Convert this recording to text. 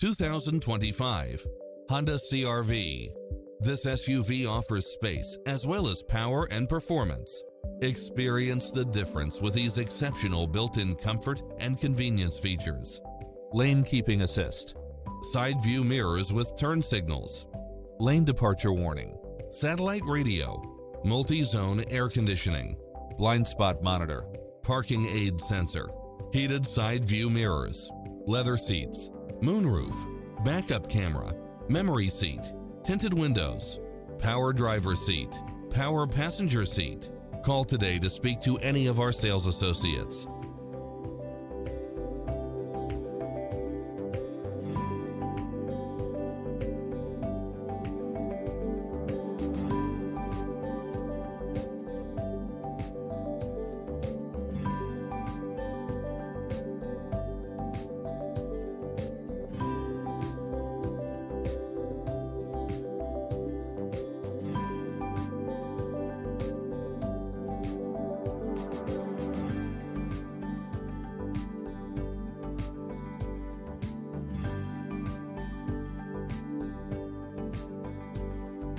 2025 Honda CR-V. This SUV offers space as well as power and performance. Experience the difference with these exceptional built-in comfort and convenience features. Lane keeping assist, side view mirrors with turn signals, lane departure warning, satellite radio, multi-zone air conditioning, blind spot monitor, parking aid sensor, heated side view mirrors, leather seats, moonroof, backup camera, memory seat, tinted windows, power driver seat, power passenger seat. Call today to speak to any of our sales associates.